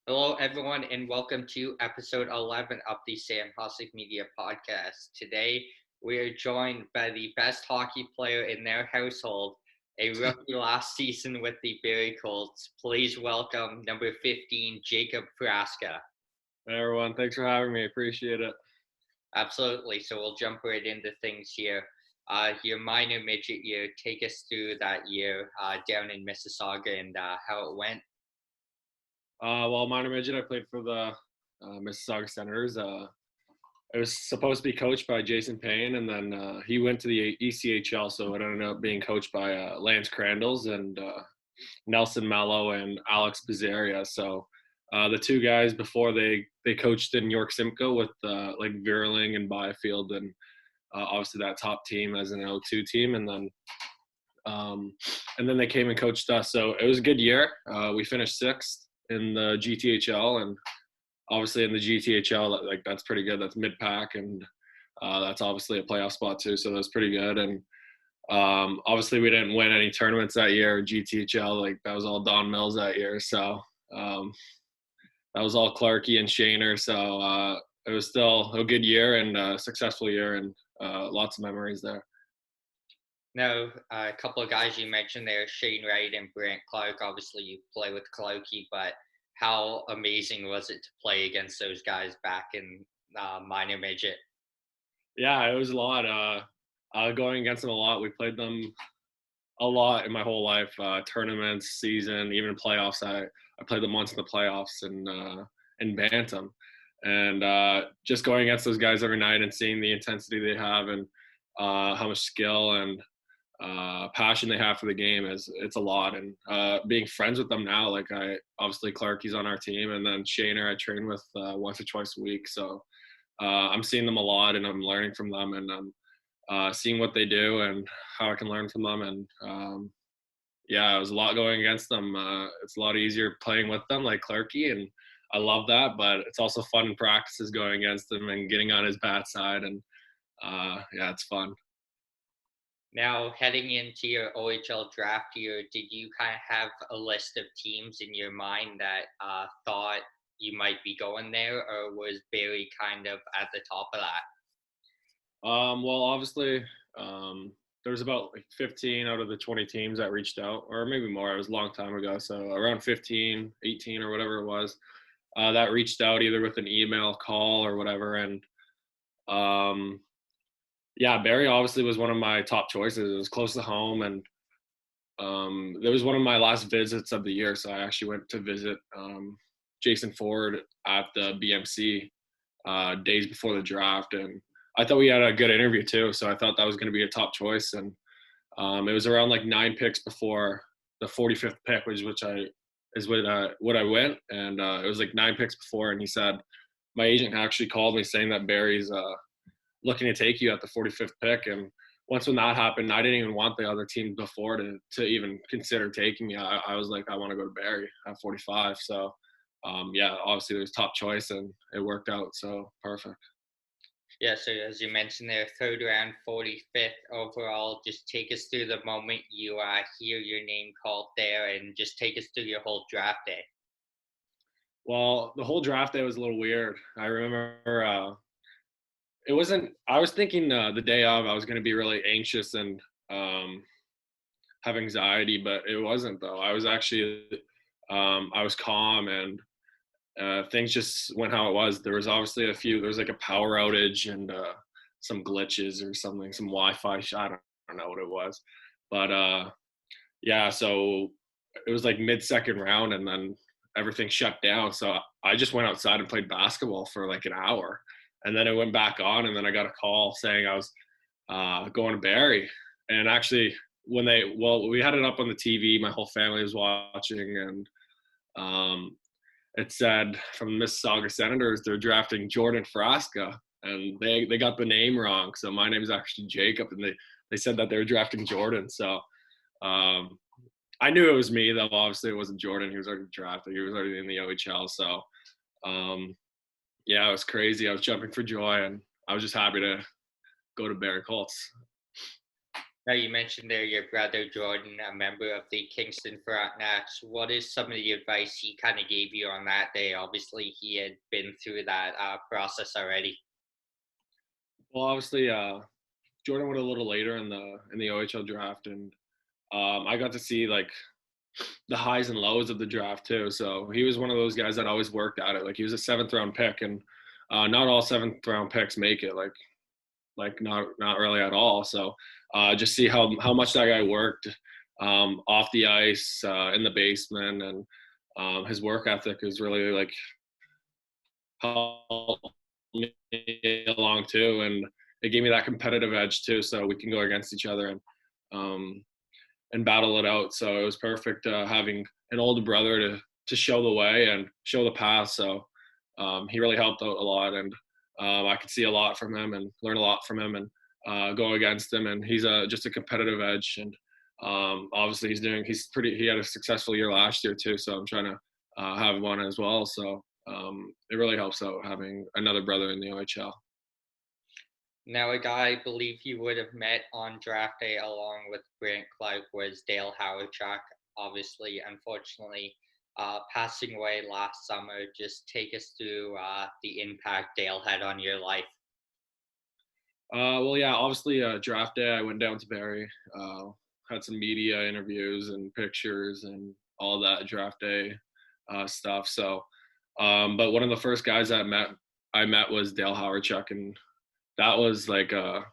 Hello, everyone, and welcome to episode 11 of the Sam Hossack Media Podcast. Today, we are joined by the best hockey player in their household, a rookie last season with the Barrie Colts. Please welcome number 15, Jacob Frasca. Hey everyone, thanks for having me. Appreciate it. Absolutely. So we'll jump right into things here. Your minor midget year, take us through that year down in Mississauga and how it went. Well, minor midget, I played for the Mississauga Senators. I was supposed to be coached by Jason Payne, and then he went to the ECHL, so it ended up being coached by Lance Crandalls and Nelson Mello and Alex Bizaria. So the two guys before they coached in York Simcoe with like Virling and Byfield, and obviously that top team as an L2 team, and then they came and coached us. So it was a good year. We finished sixth in the GTHL, and obviously in the GTHL, like that's pretty good. That's mid pack, and that's obviously a playoff spot too. So that's pretty good. And obviously we didn't win any tournaments that year. GTHL, like that was all Don Mills that year. So that was all Clarkey and Shaner. So it was still a good year and a successful year, and lots of memories there. Now, a couple of guys you mentioned there, Shane Wright and Brant Clark. Obviously, you play with Clarkey, but how amazing was it to play against those guys back in minor midget? Yeah, it was a lot. Going against them a lot. We played them a lot in my whole life. Tournaments, season, even playoffs. I played them once in the playoffs in Bantam, and just going against those guys every night and seeing the intensity they have and how much skill and passion they have for the game it's a lot. And being friends with them now, like I obviously Clarkey's on our team, and then Shaner I train with once or twice a week. So I'm seeing them a lot, and I'm learning from them, and I'm seeing what they do and how I can learn from them. And yeah, it was a lot going against them. It's a lot easier playing with them, like Clarkey, and I love that. But it's also fun in practices going against him and getting on his bad side, and yeah, it's fun. Now, heading into your OHL draft year, did you kind of have a list of teams in your mind that thought you might be going there, or was Barrie kind of at the top of that? Well, obviously, there was about like 15 out of the 20 teams that reached out, or maybe more. It was a long time ago, so around 15, 18, or whatever it was, that reached out either with an email, call, or whatever. And um, yeah, Barrie obviously was one of my top choices. It was close to home, and it was one of my last visits of the year. So I actually went to visit Jason Ford at the BMC days before the draft, and I thought we had a good interview too. So I thought that was going to be a top choice, and it was around like 9 picks before the 45th pick, which is what I went, and it was like 9 picks before, and he said my agent actually called me saying that Barry's looking to take you at the 45th pick. And once when that happened, I didn't even want the other teams before to even consider taking me. I was like, I want to go to Barrie at 45. So yeah, obviously there was top choice, and it worked out. So perfect. Yeah, so as you mentioned there, third round, 45th overall. Just take us through the moment you hear your name called there, and just take us through your whole draft day. Well, the whole draft day was a little weird. I remember it wasn't. I was thinking the day of I was going to be really anxious and have anxiety, but it wasn't though. I was actually I was calm, and things just went how it was. There was obviously there was like a power outage and some glitches or something, some Wi-Fi. I don't know what it was, but yeah. So it was like mid-second round, and then everything shut down. So I just went outside and played basketball for like an hour, and then it went back on, and then I got a call saying I was going to Barrie. And actually, we had it up on the TV. My whole family was watching, and it said from the Mississauga Senators they're drafting Jordan Frasca, and they got the name wrong. So my name is actually Jacob, and they said that they were drafting Jordan. So um, I knew it was me, though. Obviously, it wasn't Jordan. He was already drafted. He was already in the OHL. So um, yeah, it was crazy. I was jumping for joy, and I was just happy to go to Barrie Colts. Now you mentioned there your brother Jordan, a member of the Kingston Frontenacs. What is some of the advice he kind of gave you on that day? Obviously, he had been through that process already. Well, obviously, Jordan went a little later in the OHL draft, and I got to see like the highs and lows of the draft too. So he was one of those guys that always worked at it. Like he was a seventh round pick, and not all seventh round picks make it. Like not really at all. So just see how much that guy worked off the ice, in the basement, and his work ethic is really like helped me along too, and it gave me that competitive edge too. So we can go against each other um, and battle it out. So it was perfect having an older brother to show the way and show the path. So he really helped out a lot, and I could see a lot from him and learn a lot from him and go against him. And he's just a competitive edge, and obviously he had a successful year last year too. So I'm trying to have one as well. So it really helps out having another brother in the OHL. Now, a guy I believe you would have met on draft day along with Grant Clark was Dale Howardchuk. Obviously, unfortunately, passing away last summer. Just take us through the impact Dale had on your life. Well, yeah, obviously, draft day, I went down to Barrie, had some media interviews and pictures and all that draft day stuff. So, but one of the first guys I met was Dale Howardchuk, and that was like a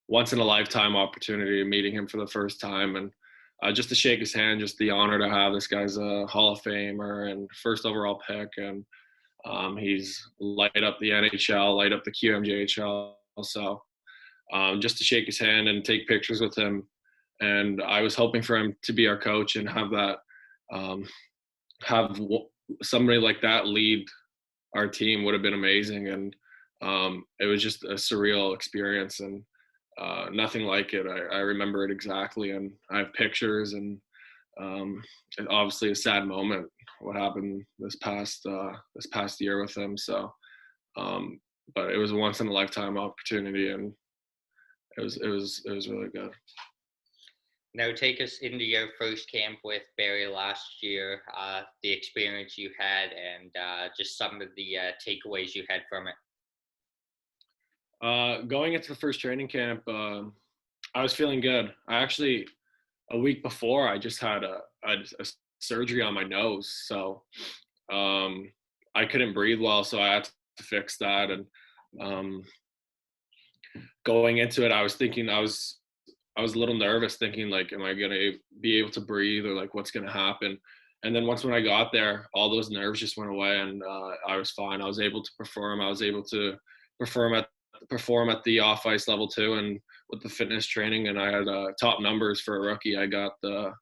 once in a lifetime opportunity meeting him for the first time, and just to shake his hand, just the honor to have this guy's a Hall of Famer and first overall pick, and he's light up the NHL, light up the QMJHL. So just to shake his hand and take pictures with him. And I was hoping for him to be our coach and have that, um, have somebody like that lead our team would have been amazing. And it was just a surreal experience, and nothing like it. I remember it exactly, and I have pictures, and obviously a sad moment what happened this past year with him. So, um, but it was a once in a lifetime opportunity, and it was really good. Now, take us into your first camp with Barry last year, the experience you had, and just some of the takeaways you had from it. Going into the first training camp, I was feeling good. I actually a week before I just had a surgery on my nose, so um, I couldn't breathe well, so I had to fix that. And um, going into it, I was a little nervous, thinking like, am I gonna be able to breathe, or like what's gonna happen? And then once when I got there, all those nerves just went away, and I was fine. I was able to perform. I was able to perform at perform at the off ice level too, and with the fitness training. And I had top numbers for a rookie. I got the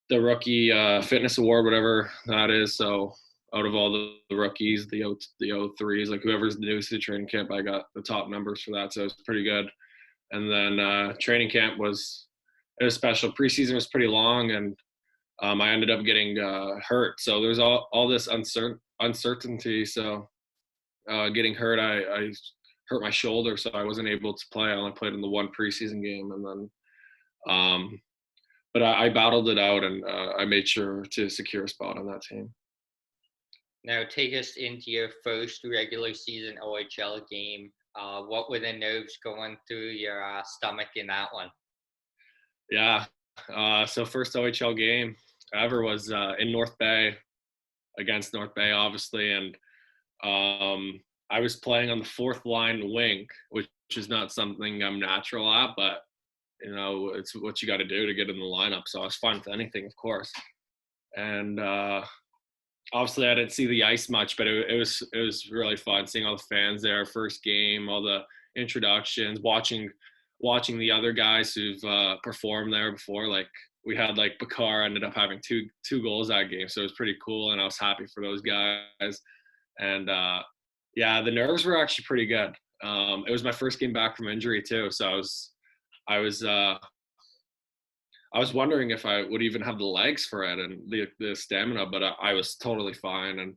rookie fitness award, whatever that is. So out of all the rookies, the O3s, like whoever's new to the training camp, I got the top numbers for that. So it was pretty good. And then training camp it was special. Preseason was pretty long, and I ended up getting hurt. So there's all this uncertainty. So getting hurt, I hurt my shoulder, so I wasn't able to play. I only played in the one preseason game, and then but I battled it out, and I made sure to secure a spot on that team. Now, take us into your first regular season OHL game. What were the nerves going through your stomach in that one? Yeah. So first OHL game ever was in North Bay against North Bay, obviously, and I was playing on the fourth line wing, which is not something I'm natural at, but it's what you got to do to get in the lineup. So I was fine with anything, of course. And obviously, I didn't see the ice much, but it was really fun seeing all the fans there. First game, all the introductions, watching the other guys who've performed there before. Like we had like Bakar ended up having two goals that game, so it was pretty cool, and I was happy for those guys. And yeah, the nerves were actually pretty good. It was my first game back from injury too, so I was I was wondering if I would even have the legs for it and the stamina, but I was totally fine. And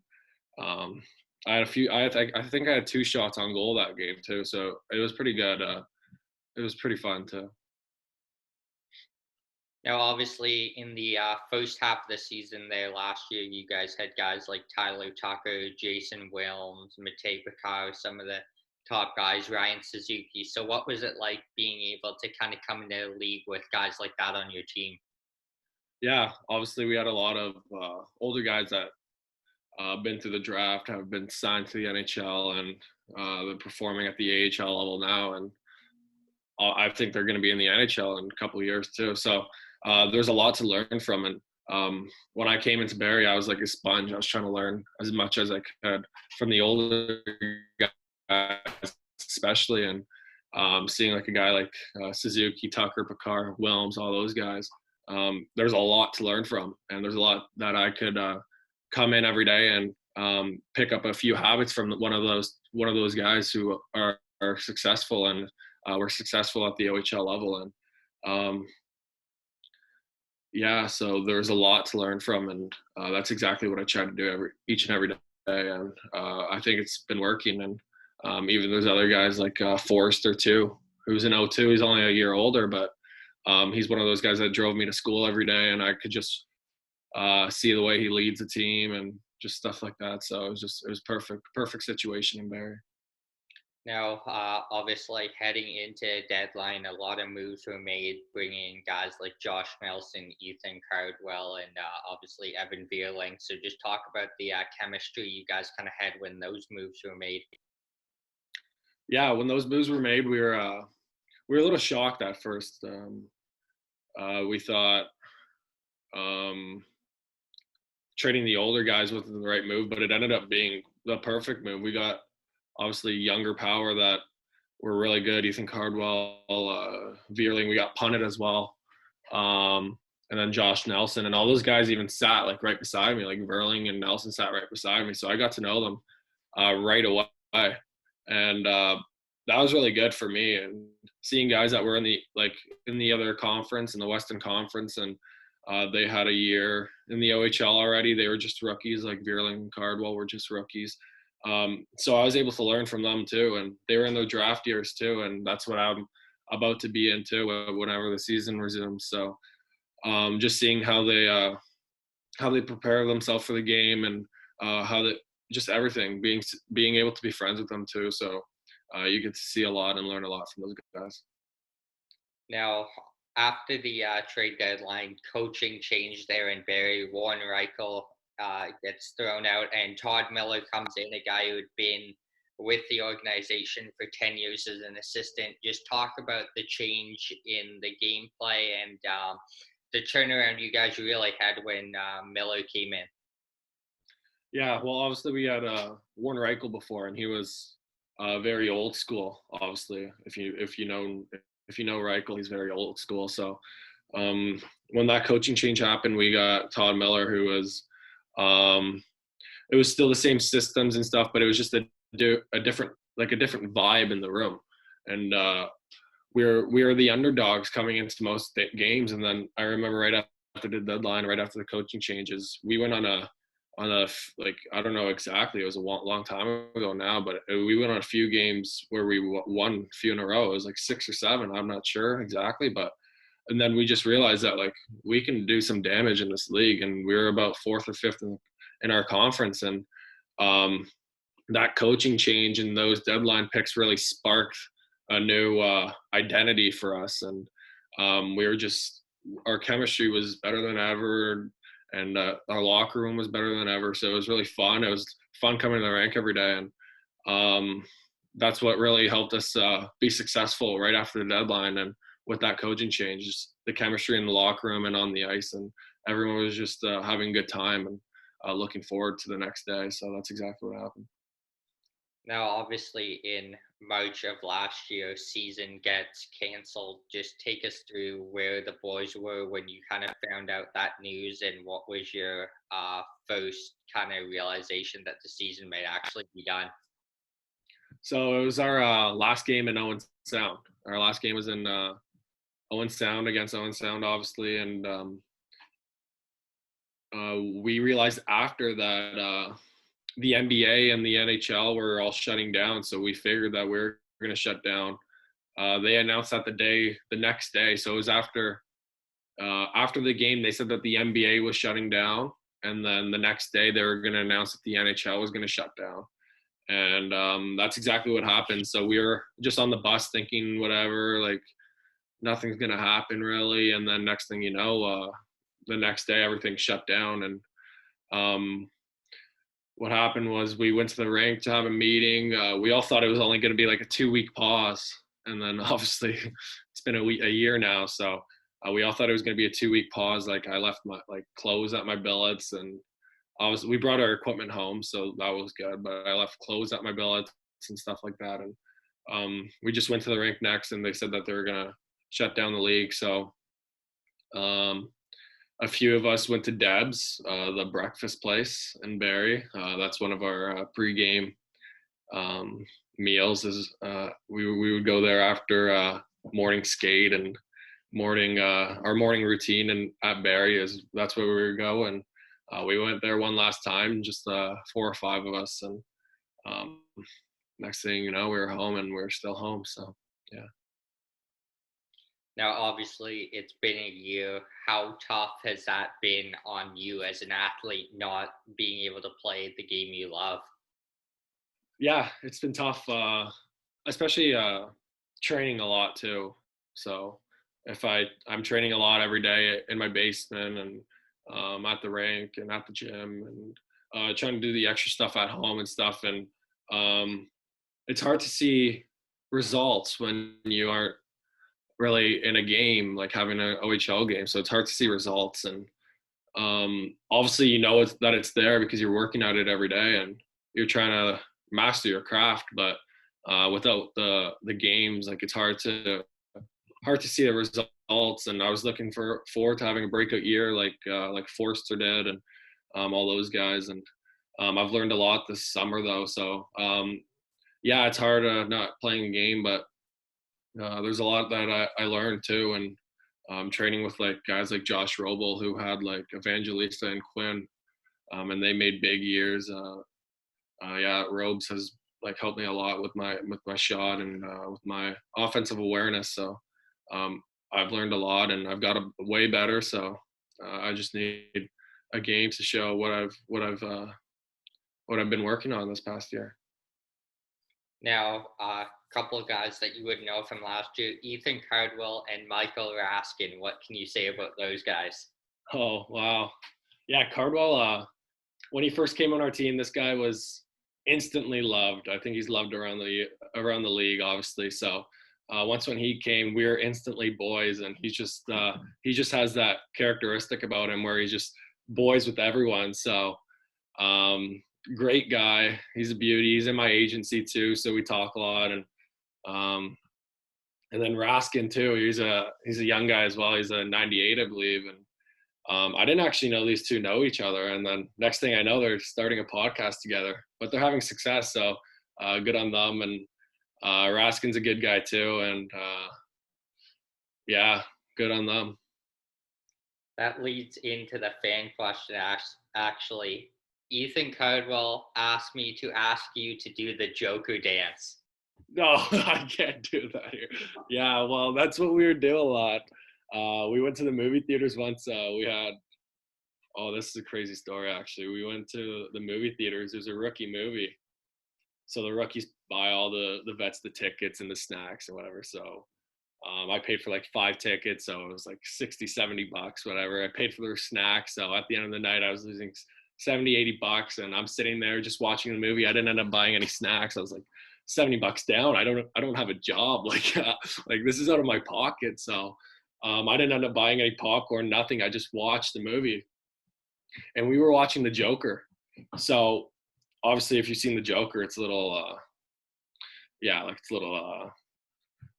um, I had a few. I think I had two shots on goal that game too, so it was pretty good. It was pretty fun too. Now, obviously, in the first half of the season there last year, you guys had guys like Tyler Tucker, Jason Wilms, Matej Pekar, some of the top guys, Ryan Suzuki. So, what was it like being able to kind of come into the league with guys like that on your team? Yeah, obviously we had a lot of older guys that been through the draft, have been signed to the NHL, and they're performing at the AHL level now. And I think they're going to be in the NHL in a couple of years too. So there's a lot to learn from. And when I came into Barrie, I was like a sponge. I was trying to learn as much as I could from the older guys, especially, and seeing like a guy like Suzuki, Tucker, Picard, Wilms, all those guys. There's a lot to learn from, and there's a lot that I could come in every day and pick up a few habits from one of those guys who are successful and were successful at the OHL level. And yeah, so there's a lot to learn from, and that's exactly what I try to do each and every day. And I think it's been working. And even there's other guys like Forrester too, who's an O2. He's only a year older, but he's one of those guys that drove me to school every day, and I could just see the way he leads the team and just stuff like that. So it was perfect situation in Barrie. Now, obviously, heading into deadline, a lot of moves were made, bringing in guys like Josh Nelson, Ethan Cardwell, and obviously Evan Vierling. So, just talk about the chemistry you guys kind of had when those moves were made. Yeah, when those moves were made, we were a little shocked at first. We thought um, trading the older guys wasn't the right move, but it ended up being the perfect move. We got obviously younger power that were really good. Ethan Cardwell, Vierling, we got punted as well. And then Josh Nelson and all those guys even sat like right beside me, like Verling and Nelson sat right beside me. So I got to know them right away. And that was really good for me. And seeing guys that were in the other conference, in the Western Conference, and they had a year in the OHL already. They were just rookies, like Vierling and Cardwell were just rookies. So I was able to learn from them too, and they were in their draft years too, and that's what I'm about to be into whenever the season resumes. So just seeing how they prepare themselves for the game, and how they just everything, being able to be friends with them too. So you get to see a lot and learn a lot from those guys. Now, after the trade deadline, coaching changed there in Barrie. Warren Reichel gets thrown out, and Todd Miller comes in, a guy who had been with the organization for 10 years as an assistant. Just talk about the change in the gameplay and the turnaround you guys really had when Miller came in. Yeah, well, obviously we had Warren Reichel before, and he was very old school. Obviously, if you know Reichel, he's very old school. So when that coaching change happened, we got Todd Miller, who was it was still the same systems and stuff, but it was just a different vibe in the room. And we were the underdogs coming into most games. And then I remember right after the deadline, right after the coaching changes, we went on a like, I don't know exactly, it was a long time ago now, but we went on a few games where we won a few in a row. It was like 6 or 7, I'm not sure exactly, but and then we just realized that like we can do some damage in this league, and we were about 4th or 5th in our conference. And that coaching change and those deadline picks really sparked a new identity for us. And we were just, our chemistry was better than ever, and our locker room was better than ever. So it was really fun. It was fun coming to the rink every day, and that's what really helped us be successful right after the deadline. And with that coaching change, just the chemistry in the locker room and on the ice, and everyone was just having a good time and looking forward to the next day. So that's exactly what happened. Now, obviously, in March of last year, season gets canceled. Just take us through where the boys were when you kind of found out that news, and what was your first kind of realization that the season may actually be done. So it was our last game in Owen Sound. Our last game was in Owen Sound, against Owen Sound, obviously, and we realized after that the NBA and the NHL were all shutting down, so we figured that we were going to shut down. They announced that the next day, so it was after after the game, they said that the NBA was shutting down, and then the next day they were going to announce that the NHL was going to shut down. And that's exactly what happened. So we were just on the bus thinking whatever, like nothing's going to happen really. And then next thing you know, the next day everything shut down. And um, what happened was we went to the rink to have a meeting. We all thought it was only going to be like a 2-week pause. And then obviously it's been a year now. So we all thought it was going to be a 2-week pause. Like I left my like clothes at my billets, and obviously we brought our equipment home, so that was good. But I left clothes at my billets and stuff like that. And we just went to the rink next, and they said that they were going to shut down the league. So a few of us went to Deb's, the breakfast place in Barrie. That's one of our pregame meals. Is we would go there after morning skate and our morning routine, and at Barrie that's where we would go. And we went there one last time, just 4 or 5 of us, and next thing you know, we were home, and we're still home. So yeah. Now, obviously, it's been a year. How tough has that been on you as an athlete, not being able to play the game you love? Yeah, it's been tough, especially training a lot too. So if I'm training a lot every day in my basement, and at the rink and at the gym, and trying to do the extra stuff at home and stuff. And it's hard to see results when you aren't really in a game, like having an OHL game. So it's hard to see results. And obviously, that it's there because you're working at it every day and you're trying to master your craft. But without the games, like it's hard to see the results. And I was looking forward to having a breakout year, like Forster did, and all those guys. And I've learned a lot this summer though. So yeah, it's hard not playing a game, but there's a lot that I learned too. And training with like guys like Josh Roble, who had like Evangelista and Quinn, and they made big years. Yeah, Robes has like helped me a lot with my shot and with my offensive awareness. So I've learned a lot, and I've got way better. So I just need a game to show what I've been working on this past year. Now, a couple of guys that you would know from last year, Ethan Cardwell and Michael Raskin. What can you say about those guys? Oh, wow. Yeah, Cardwell, when he first came on our team, this guy was instantly loved. I think he's loved around the league, obviously. So once when he came, we were instantly boys, and he just has that characteristic about him where he's just boys with everyone. So great guy. He's a beauty. He's in my agency too, so we talk a lot. And then Raskin too. He's a young guy as well. He's a 98, I believe. And I didn't actually know these two know each other. And then next thing I know, they're starting a podcast together. But they're having success, so good on them. And Raskin's a good guy too. And yeah, good on them. That leads into the fan question, actually. Ethan Cardwell asked me to ask you to do the Joker dance. No, I can't do that here. Yeah, well, that's what we would do a lot. We went to the movie theaters once. This is a crazy story, actually. We went to the movie theaters. It was a rookie movie. So the rookies buy all the vets the tickets and the snacks and whatever. So I paid for like 5 tickets. So it was like 60, 70 bucks, whatever. I paid for their snacks. So at the end of the night, I was losing 70, 80 bucks. And I'm sitting there just watching the movie. I didn't end up buying any snacks. I was like, 70 bucks down. I don't have a job. Like this is out of my pocket. So I didn't end up buying any popcorn, nothing. I just watched the movie, and we were watching the Joker. So obviously, if you've seen the Joker, it's a little, it's a little,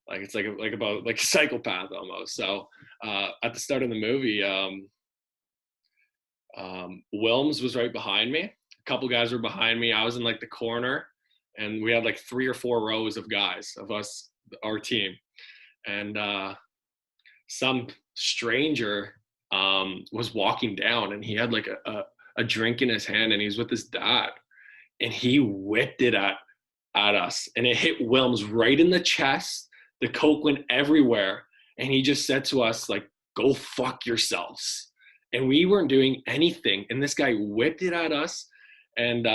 it's like about like a psychopath almost. So at the start of the movie, Wilms was right behind me. A couple guys were behind me. I was in like the corner. And we had like 3 or 4 rows of guys of us, our team. And some stranger was walking down, and he had like a drink in his hand, and he was with his dad. And he whipped it at us, and it hit Wilms right in the chest. The Coke went everywhere. And he just said to us, like, go fuck yourselves. And we weren't doing anything. And this guy whipped it at us, and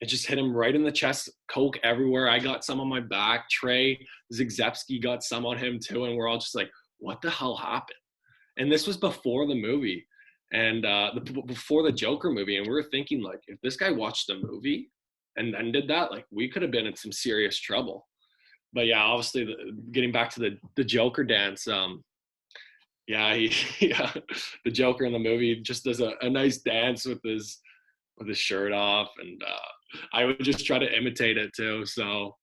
it just hit him right in the chest, coke everywhere. I got some on my back. Trey Zygzewski got some on him too. And we're all just like, what the hell happened? And this was before the movie, and before the Joker movie. And we were thinking, like, if this guy watched the movie and then did that, like, we could have been in some serious trouble. But yeah, obviously, getting back to the Joker dance, yeah, the Joker in the movie just does a nice dance with his shirt off, and I would just try to imitate it too. So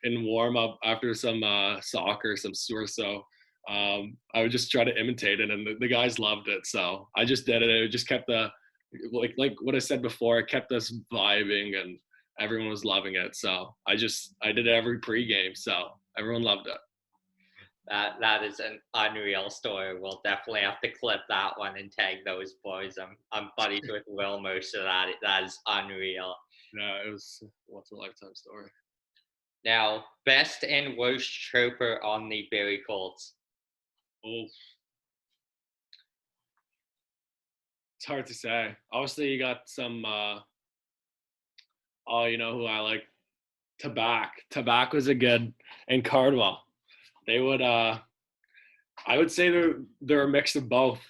in warm up after some soccer, some surso, I would just try to imitate it, and the guys loved it. So I just did it. It just kept like what I said before. It kept us vibing, and everyone was loving it. So I did it every pregame. So everyone loved it. That is an unreal story. We'll definitely have to clip that one and tag those boys. I'm buddies with Wilmer, so that is unreal. Yeah, it was once in a lifetime story. Now, best and worst trooper on the Billy Colts. Oh, it's hard to say. Obviously, you got some. Oh, you know who I like? Tabak was a good, and Cardwell. They would. I would say they're a mix of both,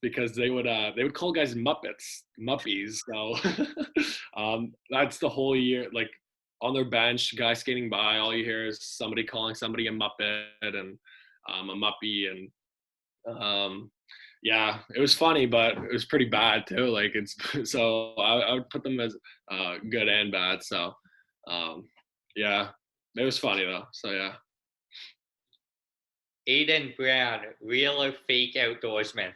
because they would call guys muppies. So that's the whole year. Like on their bench, guy skating by, all you hear is somebody calling somebody a muppet and a muppy, and yeah, it was funny, but it was pretty bad too. Like it's so I would put them as good and bad. So yeah, it was funny though. So yeah. Aiden Brown, real or fake outdoorsman?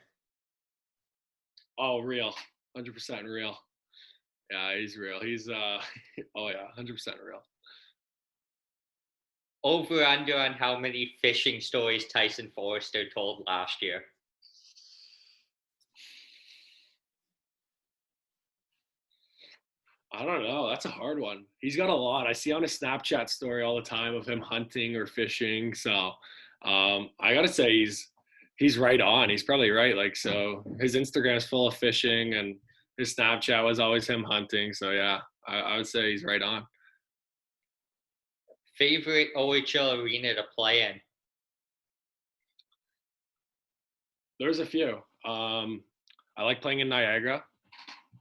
Oh, real, 100% real. Yeah, he's real. He's oh yeah, 100% real. Over under on how many fishing stories Tyson Forrester told last year? I don't know. That's a hard one. He's got a lot. I see on his Snapchat story all the time of him hunting or fishing. So I gotta say he's right on. He's probably right. Like, so his Instagram's full of fishing, and his Snapchat was always him hunting. So yeah, I would say he's right on. Favorite OHL arena to play in? There's a few. I like playing in Niagara.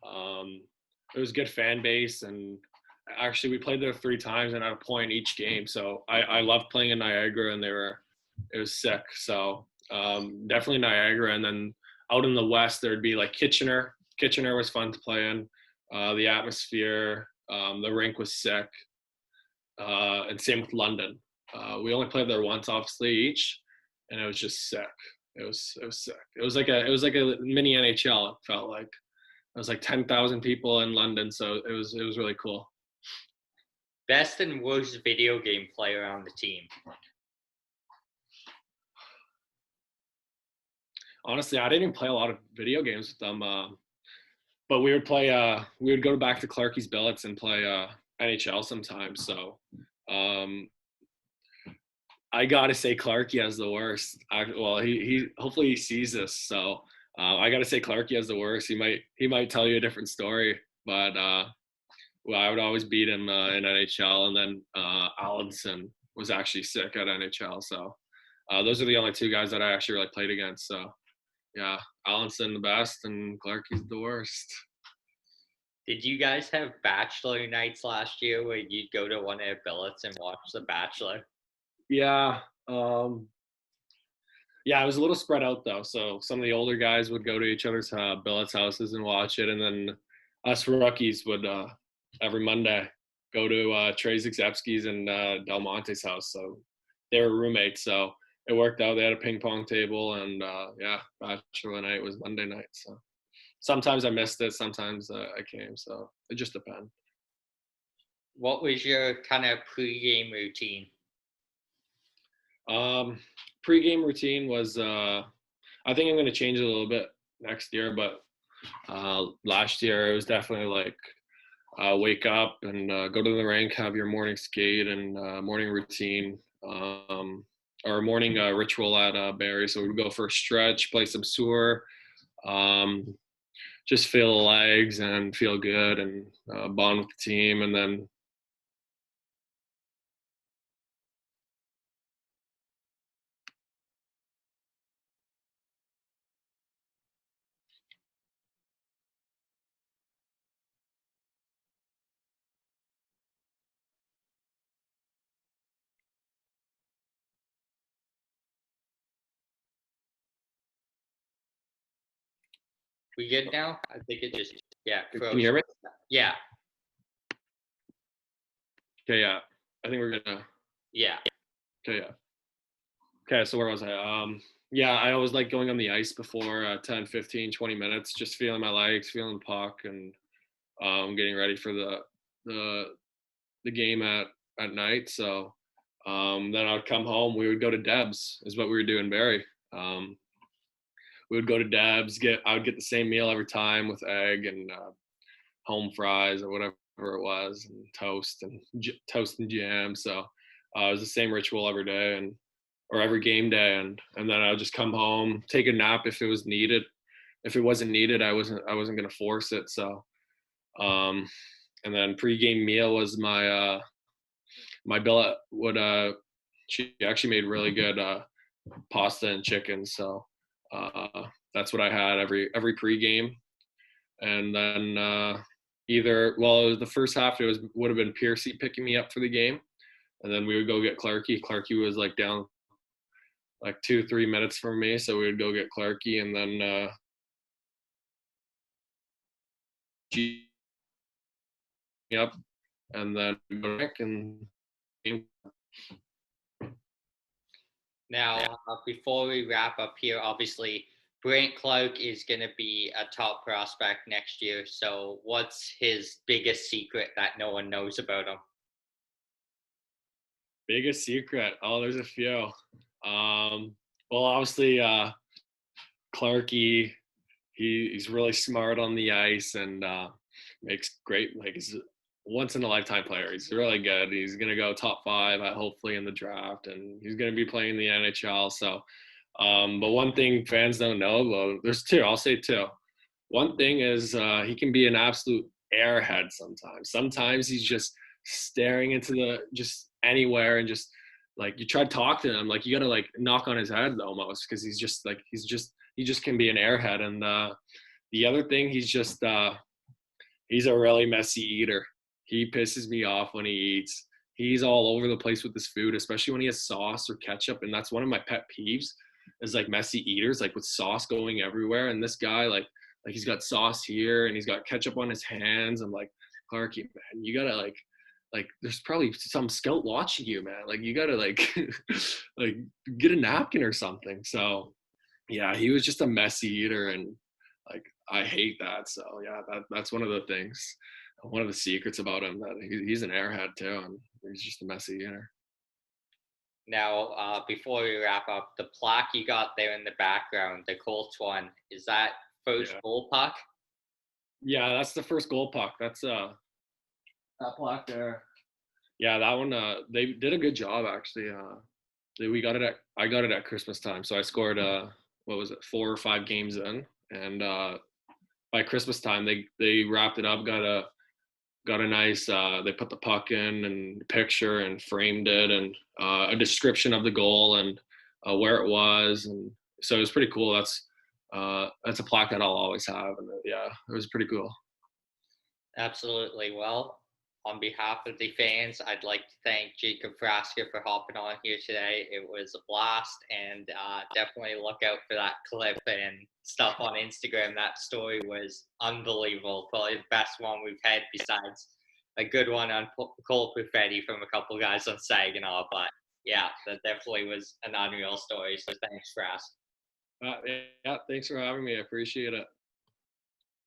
It was a good fan base, and actually we played there 3 times and at a point each game. So I loved playing in Niagara, and it was sick. So definitely Niagara. And then out in the West, there'd be like Kitchener. Kitchener was fun to play in. The atmosphere, the rink was sick. And same with London. We only played there once, obviously, each, and it was just sick. It was sick. It was like a mini NHL. It felt like it was like 10,000 people in London, so it was really cool. Best and worst video game player on the team? Honestly, I didn't even play a lot of video games with them, but we would play. We would go back to Clarkie's Billets and play NHL sometimes. So I gotta say Clarkie has the worst. Well, he hopefully he sees this. So I gotta say Clarkie has the worst. He might tell you a different story, but well, I would always beat him in NHL, and then Allenson was actually sick at NHL. So those are the only 2 guys that I actually really played against. So yeah, Allenson the best, and Clarkie's the worst. Did you guys have bachelor nights last year where you'd go to one of their billets and watch The Bachelor? Yeah. Yeah, it was a little spread out though. So some of the older guys would go to each other's billets houses and watch it, and then us rookies would every Monday go to Trey Zygzewski's and Del Monte's house. So they were roommates, so it worked out. They had a ping pong table, and yeah, bachelor night was Monday night. So sometimes I missed it, sometimes I came. So it just depends. What was your kind of pre-game routine? Pre-game routine was I think I'm going to change it a little bit next year, but last year it was definitely like wake up and go to the rink, have your morning skate and morning routine, our morning ritual at Barrie. So we'd go for a stretch, play some sewer, um, just feel the legs and feel good and bond with the team. And then We good now? I think it just, yeah, can you froze. hear me? Yeah, Okay, yeah. I think we're gonna. yeah. Okay, yeah. Okay, so where was I? Yeah, I always like going on the ice before 10, 15, 20 minutes, just feeling my legs, feeling the puck, and getting ready for the the game at night. So then I'd come home. We would go to Deb's, is what we would do in Barrie. Um, we would go to Deb's. I would get the same meal every time with egg and home fries or whatever it was, and toast and jam. So it was the same ritual every day and or every game day, and then I would just come home, take a nap if it was needed. If it wasn't needed, I wasn't gonna force it. So and then pregame meal was my billet would she actually made really good pasta and chicken. So that's what I had every pregame, and then either well, it was the first half it would have been Piercy picking me up for the game, and then we would go get Clarky. Clarky was like down like 2 3 minutes from me, so we would go get Clarky, and then G me up, and then go back and game. Now, before we wrap up here, obviously, Brent Clark is going to be a top prospect next year. So, what's his biggest secret that no one knows about him? Biggest secret? Oh, there's a few. Well, obviously, Clarky, he's really smart on the ice and makes great like he's a once in a lifetime player. He's really good. He's gonna go top five hopefully in the draft, and he's gonna be playing in the NHL. So, but one thing fans don't know, well, there's two. I'll say two. One thing is he can be an absolute airhead sometimes. Sometimes he's just staring into the just anywhere and just like you try to talk to him, like you gotta like knock on his head almost because he just can be an airhead. And the other thing, he's a really messy eater. He pisses me off when he eats. He's all over the place with his food, especially when he has sauce or ketchup. And that's one of my pet peeves is like messy eaters, like with sauce going everywhere. And this guy, like he's got sauce here and he's got ketchup on his hands. I'm like, Clarky, man, you gotta like there's probably some scout watching you, man. Like you gotta like like get a napkin or something. So yeah, he was just a messy eater, and like I hate that. So yeah, that's one of the things, one of the secrets about him, that he's an airhead too, and he's just a messy eater. Now, before we wrap up, the plaque you got there in the background, the Colts one, is that first Yeah, goal puck? yeah, that's the first goal puck. That's that plaque there. Yeah, that one. They did a good job actually. We got it at I got it at Christmas time, so I scored what was it, 4 or 5 games in, and by Christmas time they wrapped it up, got a nice they put the puck in and picture and framed it, and a description of the goal and where it was, and so it was pretty cool. That's a plaque that I'll always have, and yeah, it was pretty cool. Absolutely. Well, on behalf of the fans, I'd like to thank Jacob Frasca for hopping on here today. It was a blast, and definitely look out for that clip and stuff on Instagram. That story was unbelievable. Probably the best one we've had, besides a good one on Cole Perfetti from a couple guys on Saginaw. But yeah, that definitely was an unreal story. So thanks, Frasca. Yeah, thanks for having me. I appreciate it.